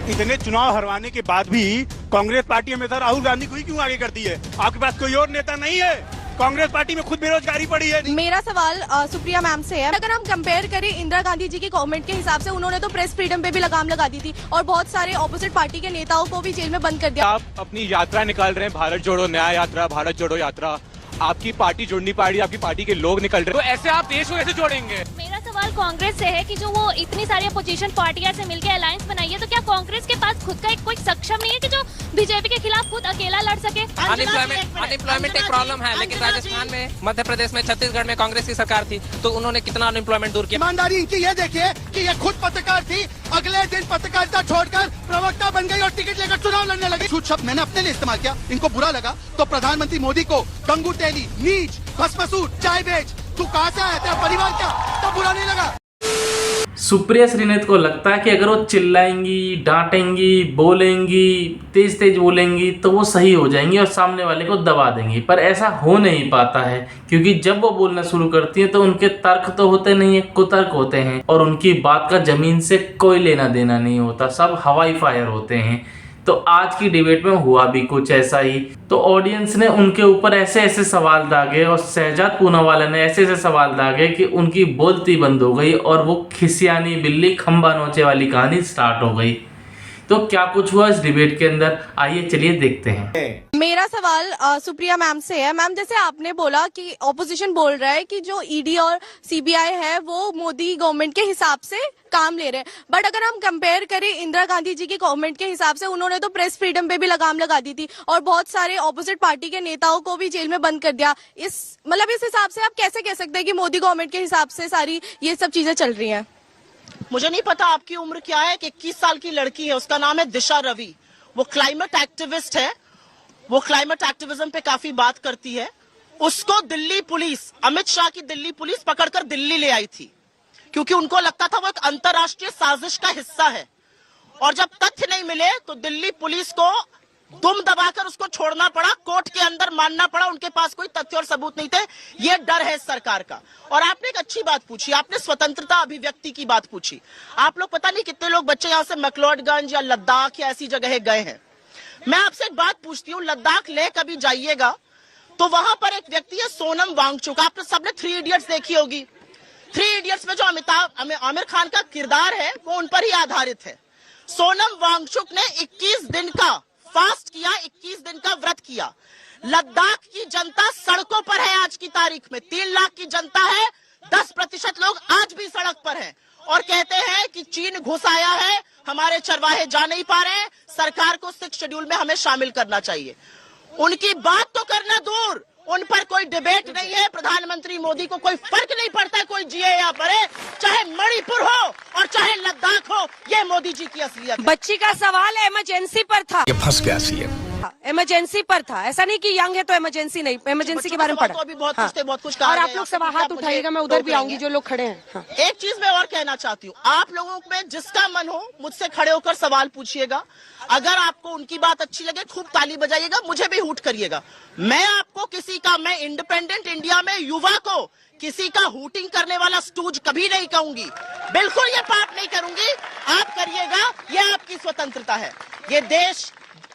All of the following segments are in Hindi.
इतने चुनाव हरवाने के बाद भी कांग्रेस पार्टी हमेशा राहुल गांधी को ही क्यों आगे करती है? आपके पास कोई और नेता नहीं है? कांग्रेस पार्टी में खुद बेरोजगारी पड़ी है। मेरा सवाल सुप्रिया मैम से है। अगर हम कंपेयर करें इंदिरा गांधी जी की गवर्नमेंट के हिसाब से, उन्होंने तो प्रेस फ्रीडम पे भी लगाम लगा दी थी और बहुत सारे ऑपोजिट पार्टी के नेताओं को भी जेल में बंद कर दिया। आप अपनी यात्रा निकाल रहे हैं, भारत जोड़ो न्याय यात्रा, भारत जोड़ो यात्रा, आपकी पार्टी जुड़ नहीं पा रही, आपकी पार्टी के लोग निकल रहे, तो ऐसे आप देश को कैसे जोड़ेंगे? मेरा सवाल कांग्रेस से है कि जो वो इतनी सारी अपोजिशन पार्टियां से मिलकर अलायंस बनाई है, तो क्या कांग्रेस के पास खुद का एक कोई सक्षम नहीं है कि जो बीजेपी के खिलाफ खुद अकेला लड़ सके? अनएम्प्लॉयमेंट एक प्रॉब्लम है, लेकिन राजस्थान में, मध्य प्रदेश में, छत्तीसगढ़ में कांग्रेस की सरकार थी, तो उन्होंने कितना अनएम्प्लॉयमेंट दूर किया। ईमानदारी इनकी ये देखिए कि ये खुद पत्रकार थी, अगले दिन पत्रकारिता छोड़कर प्रवक्ता बन गई और टिकट लेकर चुनाव लड़ने लगी। छूट शब्द मैंने अपने लिए इस्तेमाल किया, इनको बुरा लगा तो प्रधानमंत्री मोदी को गंगू तेली, नीच, भस्मसूट, चाय बेच, तू कहाँ से आया, तेरा परिवार क्या, तो बुरा नहीं लगा। सुप्रिया श्रीनेत को लगता है कि अगर वो चिल्लाएंगी, डांटेंगी, बोलेंगी, तेज तेज बोलेंगी तो वो सही हो जाएंगी और सामने वाले को दबा देंगी, पर ऐसा हो नहीं पाता है क्योंकि जब वो बोलना शुरू करती हैं तो उनके तर्क तो होते नहीं है, कुतर्क होते हैं और उनकी बात का जमीन से कोई लेना देना नहीं होता, सब हवाई फायर होते हैं। तो आज की डिबेट में हुआ भी कुछ ऐसा ही। तो ऑडियंस ने उनके ऊपर ऐसे ऐसे सवाल दागे और शहजाद पूनावाला ने ऐसे ऐसे सवाल दागे कि उनकी बोलती बंद हो गई और वो खिसियानी बिल्ली खंबा नोचे वाली कहानी स्टार्ट हो गई। तो क्या कुछ हुआ इस डिबेट के अंदर, आइए चलिए देखते हैं। मेरा सवाल सुप्रिया मैम से है। मैम, जैसे आपने बोला कि ऑपोजिशन बोल रहा है कि जो ईडी और सीबीआई है वो मोदी गवर्नमेंट के हिसाब से काम ले रहे हैं, बट अगर हम कंपेयर करें इंदिरा गांधी जी की गवर्नमेंट के हिसाब से, उन्होंने तो प्रेस फ्रीडम पे भी लगाम लगा दी थी और बहुत सारे ऑपोजिट पार्टी के नेताओं को भी जेल में बंद कर दिया। इस हिसाब से आप कैसे कह सकते हैं कि मोदी गवर्नमेंट के हिसाब से सारी ये सब चीजें चल रही हैं? मुझे नहीं पता आपकी उम्र क्या है। 21 साल की लड़की है, उसका नाम है दिशा रवि। वो क्लाइमेट एक्टिविस्ट है, वो क्लाइमेट एक्टिविज्म पे काफी बात करती है। उसको दिल्ली पुलिस, अमित शाह की दिल्ली पुलिस पकड़कर दिल्ली ले आई थी क्योंकि उनको लगता था वो एक अंतर्राष्ट्रीय साजिश का हिस्सा है। और जब तथ्य नहीं मिले तो दिल्ली पुलिस को दुम दबाकर उसको छोड़ना पड़ा, कोर्ट के अंदर मानना पड़ा। उनके पास कोई तथ्य और सबूत नहीं थे। ये डर है सरकार का। और आपने एक अच्छी बात पूछी, आपने स्वतंत्रता अभिव्यक्ति की बात पूछी। आप लोग पता नहीं कितने लोग बच्चे यहाँ से मैक्लोडगंज या लद्दाख या ऐसी जगह गए हैं। मैं आपसे एक बात पूछती हूँ, लद्दाख ले कभी जाइएगा तो वहां पर एक व्यक्ति है सोनम वांगचुक। आपने सबने 3 इडियट्स देखी होगी। 3 इडियट्स में जो आमिर खान का किरदार है वो उन पर ही आधारित है। सोनम वांगचुक ने 21 दिन का फास्ट किया, 21 दिन का व्रत किया। लद्दाख की जनता सड़कों पर है आज की तारीख में। 3 लाख की जनता है, 10% लोग आज भी सड़क पर हैं और कहते हैं कि चीन घुस आया है, हमारे चरवाहे जा नहीं पा रहे हैं, सरकार को 6 शेड्यूल में हमें शामिल करना चाहिए। उनकी बात तो करना दूर, उन पर कोई डिबेट नहीं है। प्रधानमंत्री मोदी को कोई फर्क नहीं पड़ता कोई जिए या मरे, चाहे मणिपुर हो और चाहे लद्दाख हो। ये मोदी जी की असलियत। बच्ची का सवाल इमरजेंसी पर था, ये फंस गया सीएम। इमरजेंसी पर था, ऐसा नहीं कि यंग है तो इमरजेंसी नहीं, इमरजेंसी के बारे में पढ़ा। तो अभी बहुत कुछ कहा और आप लोग सब हाथ उठाइएगा, मैं उधर भी आऊंगी जो लोग खड़े हैं। हाँ। एक चीज मैं और कहना चाहती हूँ, आप लोगों में जिसका मन हो मुझसे खड़े होकर सवाल पूछिएगा। अगर आपको उनकी बात अच्छी लगे खूब ताली बजाइएगा, मुझे भी हूट करिएगा। मैं आपको मैं इंडिपेंडेंट इंडिया में युवा को किसी का हूटिंग करने वाला स्टूज कभी नहीं कहूंगी, बिल्कुल ये पाप नहीं करूंगी। आप करिएगा, ये आपकी स्वतंत्रता है। ये देश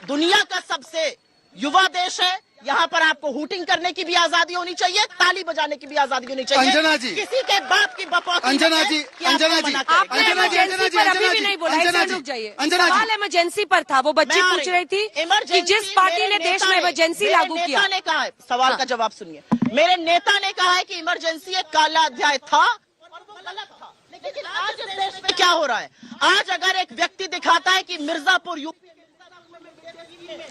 दुनिया का सबसे युवा देश है। यहाँ पर आपको हूटिंग करने की भी आजादी होनी चाहिए, ताली बजाने की भी आजादी होनी चाहिए। अंजना जी, किसी के बाप की बपौती अंजना जी, अंजना जी, आपने इमरजेंसी पर अभी भी नहीं बोला, इसमें रुक जाइए। सवाल इमरजेंसी पर था। वो बच्ची पूछ रही थी कि जिस पार्टी ने देश में इमरजेंसी लागू किया। नेता ने कहा है, सवाल का जवाब सुनिए। मेरे नेता ने कहा है कि इमरजेंसी एक काला अध्याय था और वो गलत था। लेकिन आज इस देश में क्या हो रहा है? आज अगर एक व्यक्ति दिखाता है कि मिर्जापुर यूपी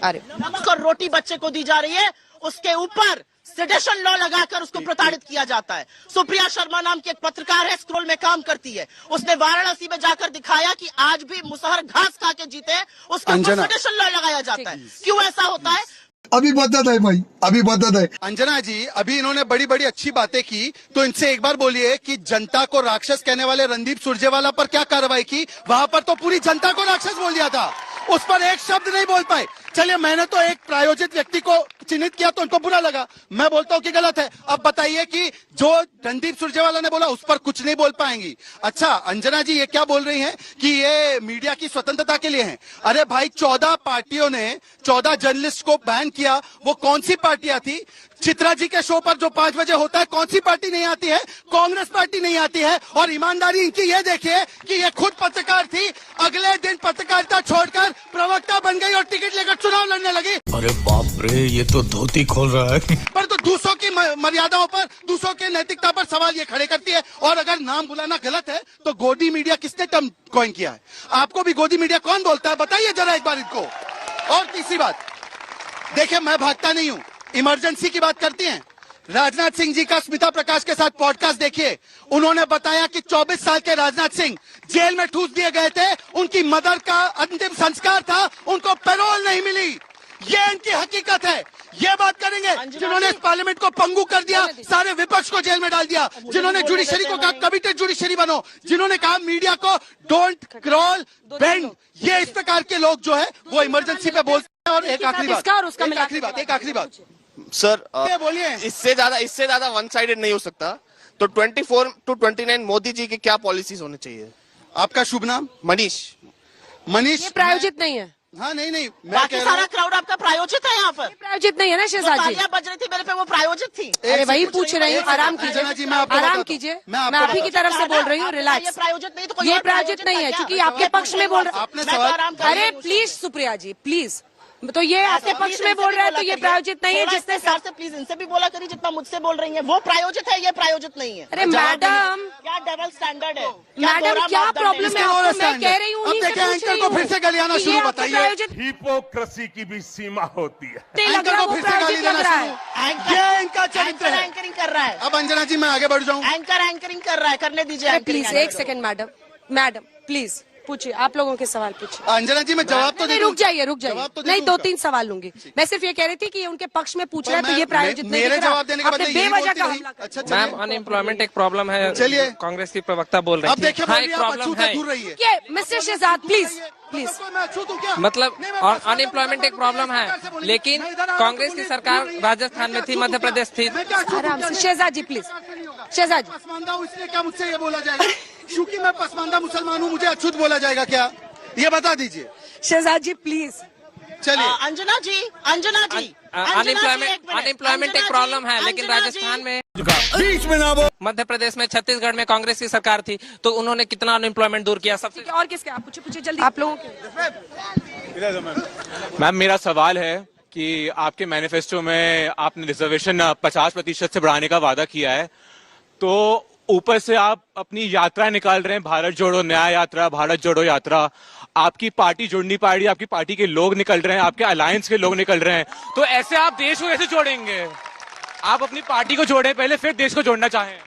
अरे उसको रोटी बच्चे को दी जा रही है, उसके ऊपर सेडेशन लॉ लगाकर उसको प्रताड़ित किया जाता है। सुप्रिया शर्मा नाम की एक पत्रकार है, स्क्रोल में काम करती है। उसने वाराणसी में जाकर दिखाया कि आज भी मुसहर घास खा के जीते, उसके ऊपर सेडेशन लॉ लगाया जाता है। क्यों ऐसा होता है? अभी बदत है भाई, अभी बदत है। अंजना जी, अभी इन्होंने बड़ी बड़ी अच्छी बातें की, तो इनसे एक बार बोलिए कि जनता को राक्षस कहने वाले रणदीप सुरजेवाला पर क्या कार्रवाई की? वहां पर तो पूरी जनता को राक्षस बोल दिया था। उस पर एक शब्द नहीं बोल पाए। चलिए, मैंने तो एक प्रायोजित व्यक्ति को चिन्हित किया तो उनको बुरा लगा, मैं बोलता हूं कि गलत है। अब बताइए कि जो रणदीप सुरजेवाला ने बोला उस पर कुछ नहीं बोल पाएंगी। अच्छा, अंजना जी ये क्या बोल रही हैं कि ये मीडिया की स्वतंत्रता के लिए है। अरे भाई, 14 पार्टियों ने 14 जर्नलिस्ट को बैन किया, वो कौन सी पार्टियां थी? चित्रा जी के शो पर जो 5 बजे होता है, कौन सी पार्टी नहीं आती है? कांग्रेस पार्टी नहीं आती है। और ईमानदारी इनकी ये देखिए कि ये खुद पत्रकार थी, अगले दिन पत्रकारिता छोड़कर प्रवक्ता बन गई और टिकट लेकर चुनाव लड़ने लगी। अरे बाप रे, ये तो धोती खोल रहा है। पर तो दूसरों की मर्यादाओं पर, दूसरों की नैतिकता पर सवाल ये खड़े करती है। और अगर नाम बुलाना गलत है तो गोदी मीडिया किसने टर्म कॉइन किया है? आपको भी गोदी मीडिया कौन बोलता है? बताइए जरा एक बार इनको। और तीसरी बात, देखिए मैं भागता नहीं हूं, इमरजेंसी की बात करती हैं। राजनाथ सिंह जी का स्मिता प्रकाश के साथ पॉडकास्ट देखिए, उन्होंने बताया कि 24 साल के राजनाथ सिंह जेल में ठूस दिए गए थे, उनकी मदर का अंतिम संस्कार था, उनको पैरोल नहीं मिली। ये इनकी हकीकत है। ये बात करेंगे जिन्होंने इस पार्लियामेंट को पंगु कर दिया, सारे विपक्ष को जेल में डाल दिया, जिन्होंने जुडिशरी को कहा कमिटेड जुडिशरी बनो, जिन्होंने कहा मीडिया को डोंट क्रॉल बेंड। ये इस प्रकार के लोग जो है वो इमरजेंसी पे बोलते हैं। और एक आखिरी बात सर, बोलिए, इससे ज्यादा वन साइडेड नहीं हो सकता। तो 24 to 29 मोदी जी की क्या पॉलिसीज होनी चाहिए? आपका शुभ नाम? मनीष। ये प्रायोजित नहीं है। हाँ, नहीं, बाकी सारा क्राउड आपका प्रायोजित है यहाँ पर। प्रायोजित नहीं है ना शहजाद जी? तालियां बज रही थी मेरे पे, वो प्रायोजित थी। अरे वही पूछ रही हूँ, आराम कीजिए, आराम कीजिए। मैं आप ही की तरफ से बोल रही हूँ, रिलैक्स। ये प्रायोजित नहीं तो कोई ये और प्रायोजित नहीं है, क्योंकि आपके पक्ष में बोल रहे। अरे प्लीज सुप्रिया जी, प्लीज, तो ये आपके पक्ष में बोल रहा है तो ये प्रायोजित नहीं है। जिसने से प्लीज इनसे भी बोला करिए जितना मुझसे बोल रही है। वो प्रायोजित है, ये प्रायोजित नहीं है। अरे मैडम, क्या डबल स्टैंडर्ड है? मैडम क्या प्रॉब्लम है आपको? मैं कह रही हूँ, एंकर को फिर से गलियाना शुरू बताइए। हिपोक्रेसी की भी सीमा होती है। लग रहा है वो प्रायोजित लग रहा है। ये इनका चरित्र है। एंकरिंग कर रहा है। अब अंजना जी मैं आगे बढ़ जाऊँ। एंकरिंग कर रहा है, करने दीजिए। प्लीज एक सेकंड मैडम प्लीज पूछिए, आप लोगों के सवाल पूछिए। अंजना जी मैं जवाब तो रुक जाइए नहीं, 2-3 सवाल लूंगी। मैं सिर्फ ये कह रही थी कि उनके पक्ष में पूछ रहा है तो ये प्रायोजित नहीं मेरे जवाब देने के बाद बेवजह का हमला कर। अच्छा, मैम, अनएम्प्लॉयमेंट एक प्रॉब्लम है। चलिए, कांग्रेस की प्रवक्ता बोल रही अब देखिए, प्रॉब्लम है। दूर रही है। मिस्टर शहजाद प्लीज मतलब और अनएम्प्लॉयमेंट एक प्रॉब्लम है, लेकिन कांग्रेस की सरकार राजस्थान में थी, मध्य प्रदेश थी। आराम से शहजाद जी, प्लीज। शहजाद जी, पसमानदा हूँ इसलिए क्या मुझसे ये बोला जाएगा? क्योंकि मैं पसमानदा मुसलमान हूँ, मुझे अछूत बोला जाएगा क्या? ये बता दीजिए शहजाद जी प्लीज। चलिए, अंजना जी अनएम्प्लॉयमेंट एक प्रॉब्लम है, लेकिन राजस्थान में, बीच में ना बोल। मध्य प्रदेश में, छत्तीसगढ़ में कांग्रेस की सरकार थी तो उन्होंने कितना अनएम्प्लॉयमेंट दूर किया? सबसे और किसके? आप पूछिए जल्दी, आप लोगों के। मैम, मेरा सवाल है कि आपके मैनिफेस्टो में आपने रिजर्वेशन 50% से बढ़ाने का वादा किया है, तो ऊपर से आप अपनी यात्रा निकाल रहे हैं, भारत जोड़ो न्याय यात्रा, भारत जोड़ो यात्रा। आपकी पार्टी जुड़ नहीं पा रही, आपकी पार्टी के लोग निकल रहे हैं, आपके अलायंस के लोग निकल रहे हैं, तो ऐसे आप देश को कैसे जोड़ेंगे? आप अपनी पार्टी को जोड़ें पहले, फिर देश को जोड़ना चाहें।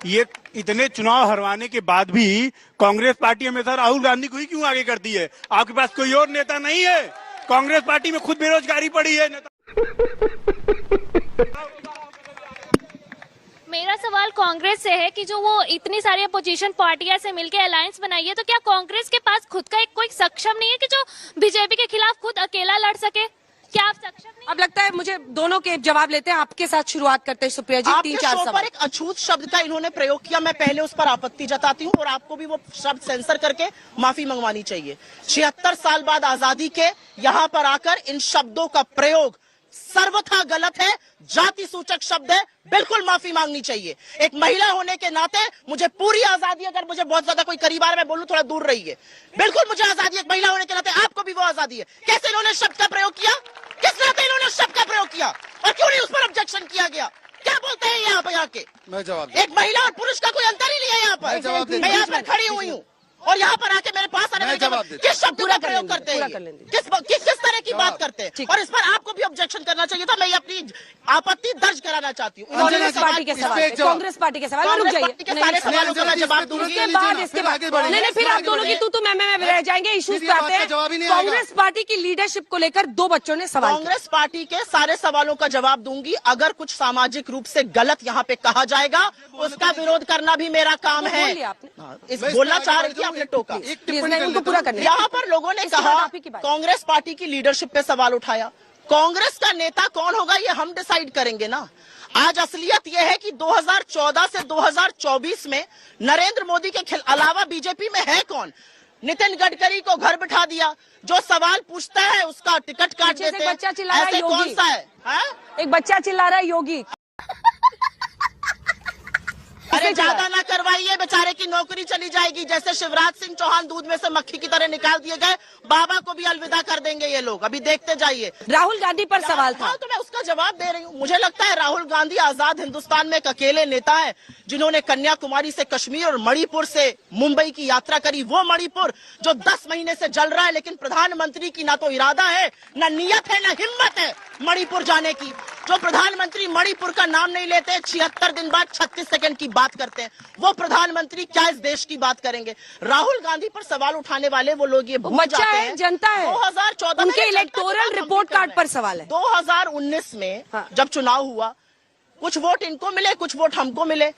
ये इतने चुनाव हरवाने के बाद भी कांग्रेस पार्टी हमेशा राहुल गांधी को ही क्यों आगे करती है? आपके पास कोई और नेता नहीं है? कांग्रेस पार्टी में खुद बेरोजगारी पड़ी है। मेरा सवाल कांग्रेस से है कि जो वो इतनी सारी अपोजिशन पार्टियां से मिलकर अलायंस बनाई है, तो क्या कांग्रेस के पास खुद का कोई सक्षम नहीं है कि जो बीजेपी के खिलाफ खुद अकेला लड़ सके? क्या आप सक्षम नहीं? अब लगता है मुझे दोनों के जवाब लेते हैं, आपके साथ शुरुआत करते हैं सुप्रिया जी। 3-4 सवाल। एक अछूत शब्द का इन्होंने प्रयोग किया, मैं पहले उस पर आपत्ति जताती हूँ और आपको भी वो शब्द सेंसर करके माफी मंगवानी चाहिए। 76 साल बाद आजादी के यहाँ पर आकर इन शब्दों का प्रयोग सर्वथा गलत है, जाति सूचक शब्द है, बिल्कुल माफी मांगनी चाहिए। एक महिला होने के नाते मुझे पूरी आजादी, अगर मुझे बहुत ज्यादा कोई करीब आ रहा है मैं बोलूं थोड़ा दूर रहिए, बिल्कुल मुझे आजादी, एक महिला होने के नाते आपको भी वो आजादी है। कैसे इन्होंने शब्द का प्रयोग किया? किस नाते इन्होंने शब्द का प्रयोग किया और क्यों नहीं उस पर ऑब्जेक्शन किया गया? क्या बोलते हैं यहाँ पे आके? मैं जवाब, एक महिला और पुरुष का कोई अंतर ही नहीं है यहाँ पर। मैं यहाँ पर खड़ी हुई हूँ और यहाँ पर आके मेरे पास आने किस शब्द का प्रयोग करते हैं, किस तरह की बात करते हैं, और इस पर आपको भी ऑब्जेक्शन करना चाहिए था। मैं अपनी आपत्ति दर्ज कराना चाहती हूँ। कांग्रेस पार्टी के सवाल, कांग्रेस पार्टी के सवाल, रुक जाइए। सारे सवालों का मैं जवाब दूंगी। इसके बाद नहीं, फिर आप दोनों की तू मैं रह जाएंगे। इश्यूज पे आते हैं। कांग्रेस पार्टी की लीडरशिप को लेकर 2 बच्चों ने सवाल। कांग्रेस पार्टी के सारे सवालों का जवाब दूंगी। अगर कुछ सामाजिक रूप से गलत यहाँ पे कहा जाएगा, उसका विरोध करना भी मेरा काम है। बोलना चाह रही थी आपने टोका। प्लीज मैं उनको पूरा करने। यहाँ पर लोगों ने कहा कांग्रेस पार्टी की लीडरशिप पे सवाल उठाया। कांग्रेस का नेता कौन होगा ये हम डिसाइड करेंगे ना। आज असलियत यह है कि 2014 से 2024 में नरेंद्र मोदी के अलावा बीजेपी में है कौन। नितिन गडकरी को घर बिठा दिया, जो सवाल पूछता है उसका टिकट काट देते हैं। बच्चा चिल्ला रहा है, योगी। कौन सा है? एक बच्चा चिल्ला रहा है योगी। अरे ज्यादा ना करवाइए, बेचारे की नौकरी चली जाएगी। जैसे शिवराज सिंह चौहान दूध में से मक्खी की तरह निकाल दिए गए, बाबा को भी अलविदा कर देंगे ये लोग। अभी देखते जाइए। राहुल गांधी पर सवाल था, तो मैं उसका जवाब दे रही हूँ। मुझे लगता है राहुल गांधी आजाद हिंदुस्तान में एक अकेले नेता है जिन्होंने कन्याकुमारी से कश्मीर और मणिपुर से मुंबई की यात्रा करी। वो मणिपुर जो 10 महीने से जल रहा है, लेकिन प्रधानमंत्री की ना तो इरादा है, ना नियत है, ना हिम्मत है मणिपुर जाने की। जो प्रधानमंत्री मणिपुर का नाम नहीं लेते, 76 दिन बाद 36 सेकंड की बात करते हैं, वो प्रधानमंत्री क्या इस देश की बात करेंगे। राहुल गांधी पर सवाल उठाने वाले वो लोग ये भूल जाते हैं, जनता है। 2014 उनके इलेक्टोरल रिपोर्ट कार्ड पर सवाल है। 2019 में जब चुनाव हुआ, कुछ वोट इनको मिले, कुछ वोट हमको मिले।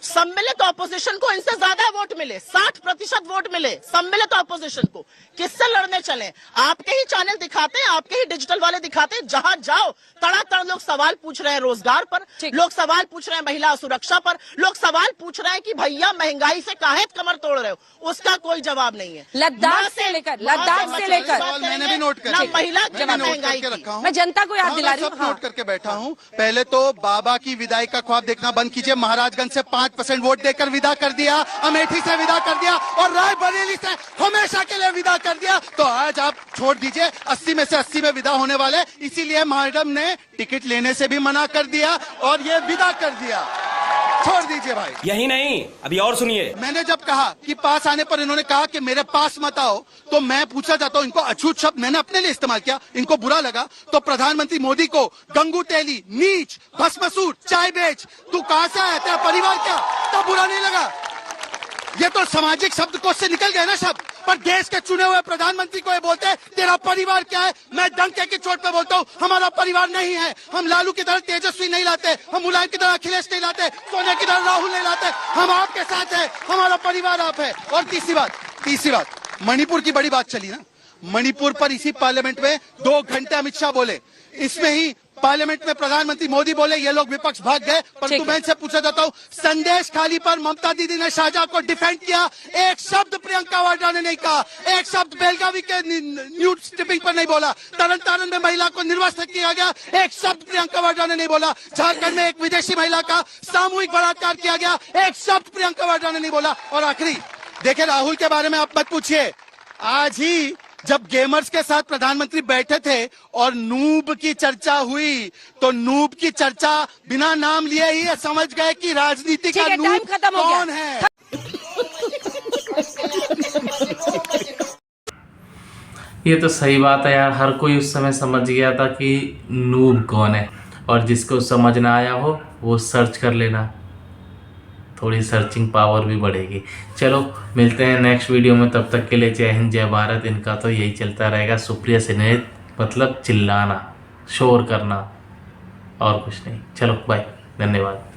सम्मिलित ऑपोजिशन को इनसे ज्यादा वोट मिले, 60% वोट मिले सम्मिलित ऑपोजिशन को। किससे लड़ने चले? आपके ही चैनल दिखाते हैं, आपके ही डिजिटल वाले दिखाते हैं। जहां जाओ तड़ातड़ लोग सवाल पूछ रहे हैं रोजगार पर, लोग सवाल पूछ रहे हैं महिला सुरक्षा पर, लोग सवाल पूछ रहे हैं कि भैया महंगाई से काहे कमर तोड़ रहे हो। उसका कोई जवाब नहीं है। लद्दाख से लेकर मैंने भी नोट ना महिला जमा महंगाई रखा हूँ। मैं जनता को याद दिला रही हूँ। नोट करके बैठा हूँ। पहले तो बाबा की विदाई का ख्वाब देखना बंद कीजिए। महाराजगंज से 5% वोट देकर विदा कर दिया, अमेठी से विदा कर दिया और रायबरेली से हमेशा के लिए विदा कर दिया। तो आज आप छोड़ दीजिए, 80 में से 80 में विदा होने वाले। इसीलिए मैडम ने टिकट लेने से भी मना कर दिया और ये विदा कर दिया। छोड़ दीजिए भाई। यही नहीं, अभी और सुनिए। मैंने जब कहा कि पास आने पर इन्होंने कहा कि मेरे पास मत आओ, तो मैं पूछना चाहता हूँ, इनको अछूत शब्द मैंने अपने लिए इस्तेमाल किया, इनको बुरा लगा तो प्रधानमंत्री मोदी को गंगू तेली, नीच, भस्मसूर, चाय बेच, तू कहां से आया, तेरा परिवार क्या, तब बुरा नहीं लगा। ये तो सामाजिक शब्दकोश से निकल गए ना शब्द। पर देश के चुने हुए प्रधानमंत्री को ये बोलते हैं तेरा परिवार क्या है। मैं डंके की चोट पे बोलता हूँ, हमारा परिवार नहीं है। हम लालू की तरह तेजस्वी नहीं लाते, हम मुलायम की तरह अखिलेश नहीं लाते, सोनिया की तरह राहुल नहीं लाते। हम आपके साथ है, हमारा परिवार आप है। और तीसरी बात, मणिपुर की बड़ी बात चली ना। मणिपुर पर इसी पार्लियामेंट में 2 घंटे अमित शाह बोले, इसमें ही पार्लियामेंट में प्रधानमंत्री मोदी बोले, ये लोग विपक्ष भाग गए। परंतु मैं इनसे पूछा जाता हूँ, संदेश खाली पर ममता दीदी ने शाहजहां को डिफेंड किया, एक शब्द प्रियंका वाड्रा ने नहीं कहा, एक शब्द बेलगावी के न्यूड स्ट्रिपिंग पर नहीं बोला, तरन तारण में महिला को निर्वस्त्र किया गया, एक शब्द प्रियंका वाड्रा ने नहीं बोला, झारखंड में एक विदेशी महिला का सामूहिक बलात्कार किया गया, एक शब्द प्रियंका वाड्रा ने नहीं बोला। और आखिरी देखिए, राहुल के बारे में आप मत पूछिए। आज ही जब गेमर्स के साथ प्रधानमंत्री बैठे थे और नूब की चर्चा हुई, तो नूब की चर्चा बिना नाम लिए ही समझ गए कि राजनीति का नूब कौन है। ये तो सही बात है यार, हर कोई उस समय समझ गया था कि नूब कौन है। और जिसको समझ ना आया हो वो सर्च कर लेना, थोड़ी सर्चिंग पावर भी बढ़ेगी। चलो मिलते हैं नेक्स्ट वीडियो में, तब तक के लिए जय हिंद जय भारत। इनका तो यही चलता रहेगा, सुप्रिया सिनेत मतलब चिल्लाना, शोर करना और कुछ नहीं। चलो बाय, धन्यवाद।